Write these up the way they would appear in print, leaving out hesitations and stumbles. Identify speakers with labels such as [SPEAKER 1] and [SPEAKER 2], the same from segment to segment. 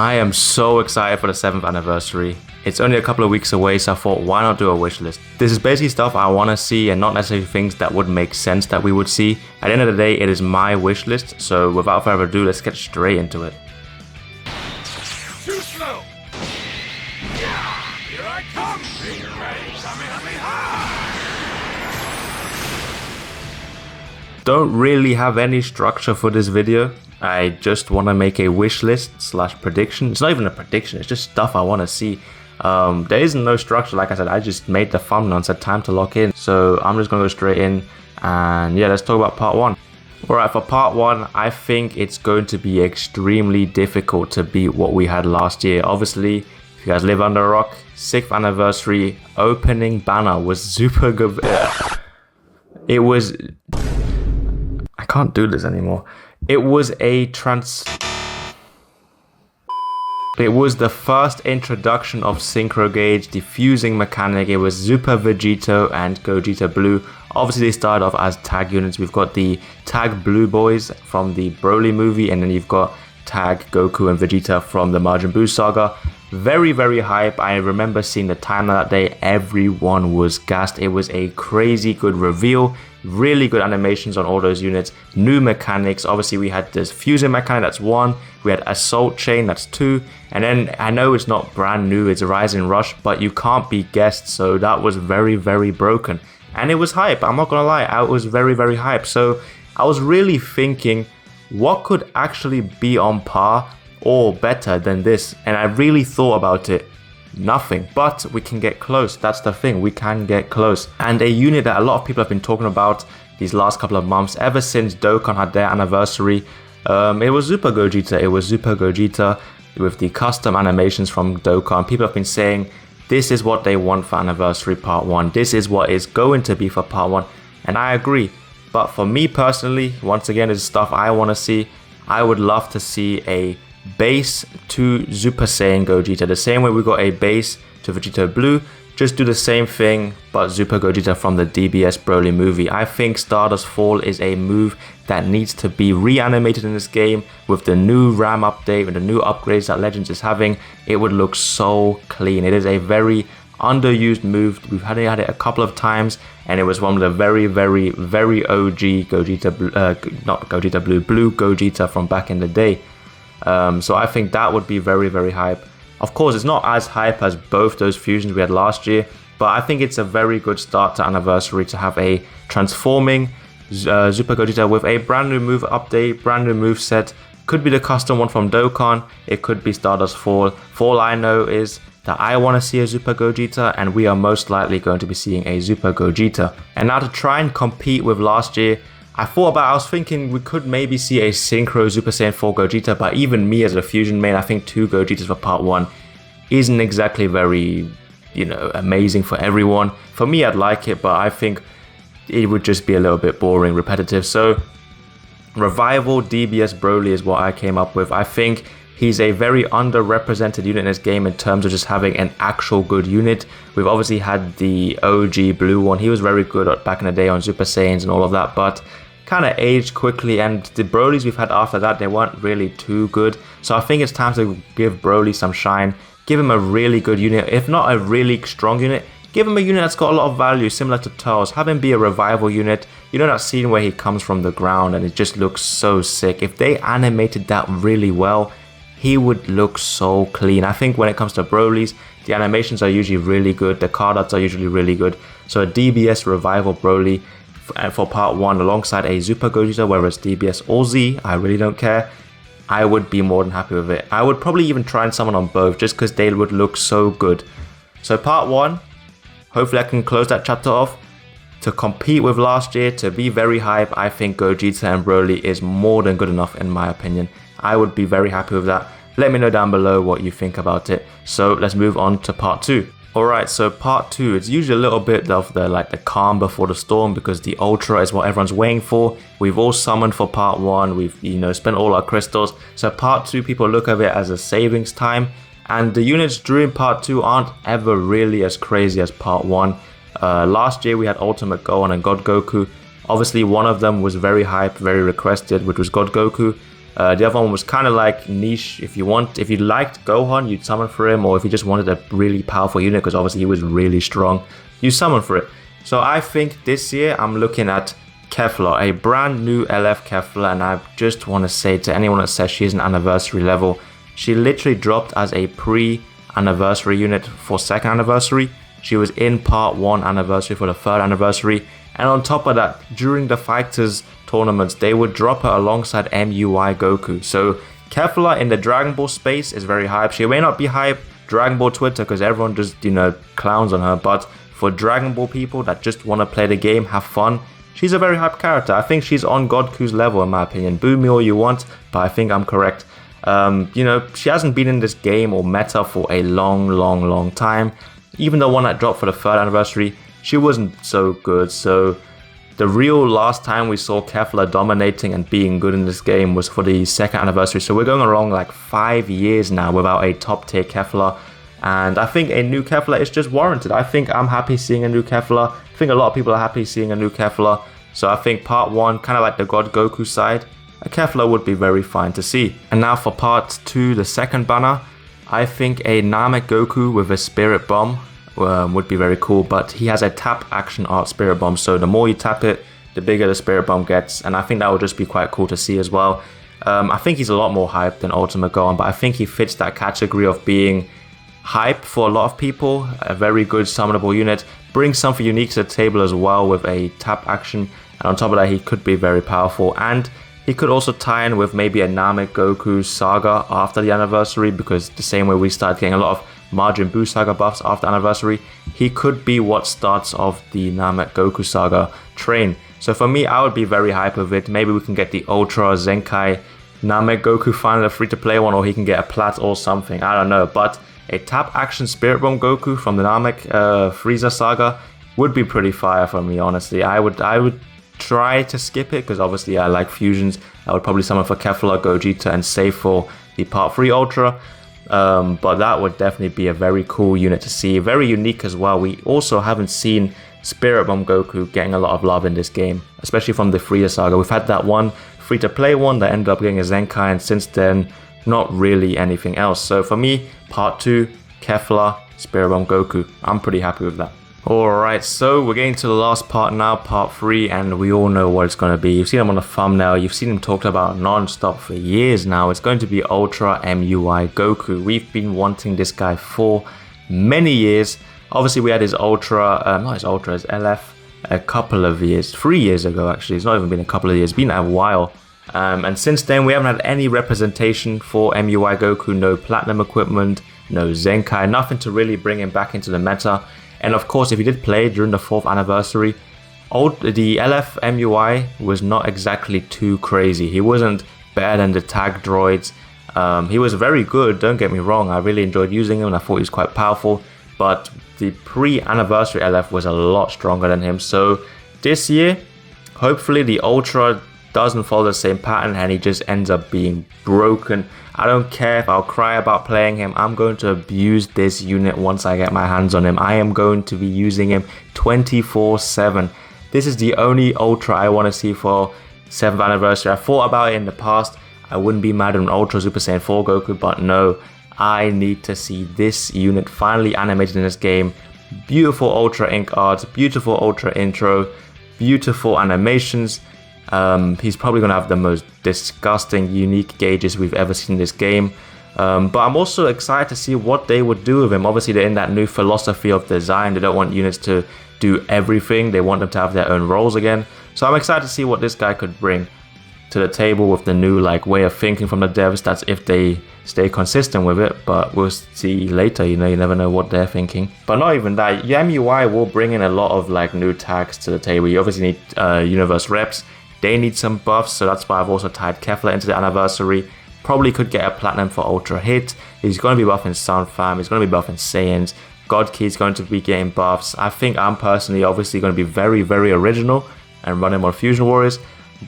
[SPEAKER 1] I am so excited for the 7th anniversary. It's only a couple of weeks away, so I thought, why not do a wish list? This is basically stuff I want to see and not necessarily things that would make sense that we would see. At the end of the day, it is my wish list, so without further ado, let's get straight into it.
[SPEAKER 2] Too slow! Here I come! Big Ray, Kamehameha!
[SPEAKER 1] Don't really have any structure for this video. I just want to make a wish list / prediction. It's not even a prediction, it's just stuff I want to see. There is no structure, like I said. I just made the thumbnail and said time to lock in. So I'm just going to go straight in and yeah, let's talk about part 1. Alright, for part 1, I think it's going to be extremely difficult to beat what we had last year. Obviously, if you guys live under a rock, 6th anniversary opening banner was super good. It was... I can't do this anymore. It was the first introduction of Synchro Gauge, diffusing mechanic. It was Super Vegito and Gogeta Blue. Obviously they started off as tag units. We've got the tag Blue Boys from the Broly movie, and then you've got tag Goku and Vegeta from the Majin Buu saga. Very, very hype. I remember seeing the timeline that day. Everyone was gassed. It was a crazy good reveal. Really good animations on all those units. New mechanics. Obviously, we had this fusing mechanic, that's 1. We had Assault Chain, that's 2. And then, I know it's not brand new, it's a Rising Rush, but you can't be guessed. So that was very, very broken. And it was hype. I'm not gonna lie. I was very, very hype. So I was really thinking, what could actually be on par or better than this? And I really thought about it. Nothing, but we can get close. That's the thing, we can get close. And a unit that a lot of people have been talking about these last couple of months, ever since Dokkan had their anniversary, it was Super Gogeta. It was Super Gogeta with the custom animations from Dokkan. People have been saying this is what they want for anniversary part 1. This is what it's going to be for part 1, and I agree. But for me personally, once again, this is stuff I want to see. I would love to see a base to Super Saiyan Gogeta, the same way we got a base to Vegito Blue. Just do the same thing, but Super Gogeta from the DBS Broly movie. I think Stardust Fall is a move that needs to be reanimated in this game with the new RAM update, with the new upgrades that Legends is having. It would look so clean. It is a very underused move. We've had it a couple of times, and it was one of the very, very, very OG Gogeta, not Gogeta Blue, Blue Gogeta from back in the day. So I think that would be very, very hype. Of course, it's not as hype as both those fusions we had last year, but I think it's a very good start to anniversary to have a transforming Super Gogeta with a brand new move update, brand new move set. Could be the custom one from Dokkan, it could be Stardust Fall. For all I know is that I want to see a Super Gogeta, and we are most likely going to be seeing a Super Gogeta. And now to try and compete with last year, I was thinking we could maybe see a Synchro Super Saiyan 4 Gogeta, but even me as a fusion main, I think 2 Gogetas for part 1 isn't exactly very, amazing for everyone. For me, I'd like it, but I think it would just be a little bit boring, repetitive. So Revival DBS Broly is what I came up with. I think he's a very underrepresented unit in this game in terms of just having an actual good unit. We've obviously had the OG Blue one. He was very good back in the day on Super Saiyans and all of that, but kind of aged quickly, and the Brolys we've had after that, they weren't really too good. So I think it's time to give Broly some shine, give him a really good unit. If not a really strong unit, give him a unit that's got a lot of value, similar to Tails. Have him be a revival unit. You know that scene where he comes from the ground and it just looks so sick. If they animated that really well, he would look so clean. I think when it comes to Brolys, the animations are usually really good, the card arts are usually really good. So a DBS Revival Broly for part 1 alongside a Super Gogeta, whether it's DBS or Z, I really don't care. I would be more than happy with it. I would probably even try and summon on both just because they would look so good. So part 1, hopefully I can close that chapter off. To compete with last year, to be very hype, I think Gogeta and Broly is more than good enough in my opinion. I would be very happy with that. Let me know down below what you think about it. So let's move on to part 2. Alright, so part 2, it's usually a little bit of the calm before the storm, because the Ultra is what everyone's waiting for. We've all summoned for part 1, we've spent all our crystals. So part 2, people look at it as a savings time, and the units during part 2 aren't ever really as crazy as part 1. Last year we had Ultimate Gohan and God Goku. Obviously one of them was very hyped, very requested, which was God Goku. The other one was kind of like niche. If you liked Gohan, you'd summon for him, or if you just wanted a really powerful unit, because obviously he was really strong, you summon for it. So I think this year I'm looking at Kefla, a brand new LF Kefla, and I just want to say to anyone that says she is an anniversary level, she literally dropped as a pre-anniversary unit for 2nd anniversary. She was in part 1 anniversary for the 3rd anniversary, and on top of that, during the Fighters tournaments, they would drop her alongside MUI Goku. So Kefla in the Dragon Ball space is very hype. She may not be hype Dragon Ball Twitter because everyone just, clowns on her, but for Dragon Ball people that just want to play the game, have fun, she's a very hype character. I think she's on Goku's level in my opinion. Boo me all you want, but I think I'm correct. She hasn't been in this game or meta for a long time. Even the one that dropped for the 3rd anniversary, she wasn't so good. So the real last time we saw Kefla dominating and being good in this game was for the 2nd anniversary. So we're going along like 5 years now without a top tier Kefla. And I think a new Kefla is just warranted. I think I'm happy seeing a new Kefla. I think a lot of people are happy seeing a new Kefla. So I think part 1, kind of like the God Goku side, a Kefla would be very fine to see. And now for part 2, the 2nd banner, I think a Namek Goku with a Spirit Bomb would be very cool, but he has a tap action art Spirit Bomb, so the more you tap it, the bigger the Spirit Bomb gets, and I think that would just be quite cool to see as well. I think he's a lot more hype than Ultimate Gohan, but I think he fits that category of being hype for a lot of people, a very good summonable unit, brings something unique to the table as well with a tap action, and on top of that he could be very powerful, and he could also tie in with maybe a Namek Goku saga after the anniversary, because the same way we started getting a lot of Majin Buu saga buffs after anniversary, he could be what starts off the Namek Goku saga train. So for me, I would be very hype with it. Maybe we can get the Ultra Zenkai Namek Goku finally, a free-to-play one, or he can get a plat or something, I don't know. But a tap action Spirit Bomb Goku from the Namek Frieza saga would be pretty fire for me, honestly. I would try to skip it because obviously I like fusions. I would probably summon for Kefla, Gogeta, and save for the part 3 Ultra. But that would definitely be a very cool unit to see. Very unique as well. We also haven't seen Spirit Bomb Goku getting a lot of love in this game, especially from the Frieza saga. We've had that one free-to-play one that ended up getting a Zenkai, and since then, not really anything else. So for me, part 2, Kefla, Spirit Bomb Goku. I'm pretty happy with that. Alright, so we're getting to the last part now, part 3, and we all know what it's going to be. You've seen him on the thumbnail, you've seen him talked about non-stop for years now. It's going to be Ultra MUI Goku. We've been wanting this guy for many years. Obviously we had his Ultra, his LF a couple of years, 3 years ago actually. It's not even been a couple of years, it's been a while. And since then we haven't had any representation for MUI Goku, no platinum equipment, no Zenkai, nothing to really bring him back into the meta. And of course, if you did play during the 4th anniversary, the LF MUI was not exactly too crazy. He wasn't better than the tag droids. He was very good, don't get me wrong. I really enjoyed using him and I thought he was quite powerful. But the pre-anniversary LF was a lot stronger than him. So this year, hopefully the Ultra doesn't follow the same pattern and he just ends up being broken. I don't care if I'll cry about playing him. I'm going to abuse this unit once I get my hands on him. I am going to be using him 24/7. This is the only Ultra I want to see for 7th anniversary. I thought about it in the past. I wouldn't be mad at an Ultra Super Saiyan 4 Goku, but no. I need to see this unit finally animated in this game. Beautiful Ultra Ink art, beautiful Ultra intro, beautiful animations. He's probably going to have the most disgusting, unique gauges we've ever seen in this game. But I'm also excited to see what they would do with him. Obviously, they're in that new philosophy of design. They don't want units to do everything. They want them to have their own roles again. So I'm excited to see what this guy could bring to the table with the new way of thinking from the devs. That's if they stay consistent with it, but we'll see later. You never know what they're thinking. But not even that, MUI will bring in a lot of new tags to the table. You obviously need universe reps. They need some buffs, so that's why I've also tied Kefla into the anniversary. Probably could get a platinum for Ultra Hit. He's going to be buffing Sun Fam, he's going to be buffing Saiyans. God Key is going to be getting buffs. I think I'm personally obviously going to be very, very original and running more Fusion Warriors.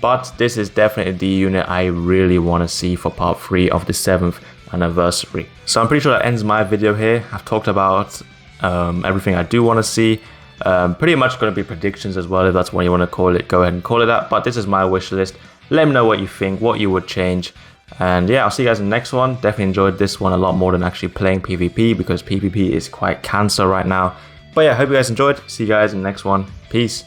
[SPEAKER 1] But this is definitely the unit I really want to see for part 3 of the 7th anniversary. So I'm pretty sure that ends my video here. I've talked about everything I do want to see. Pretty much going to be predictions as well. If that's what you want to call it, go ahead and call it that. But this is my wish list. Let me know what you think, what you would change. And yeah, I'll see you guys in the next one. Definitely enjoyed this one a lot more than actually playing PvP, because PvP is quite cancer right now. But yeah, hope you guys enjoyed. See you guys in the next one. Peace.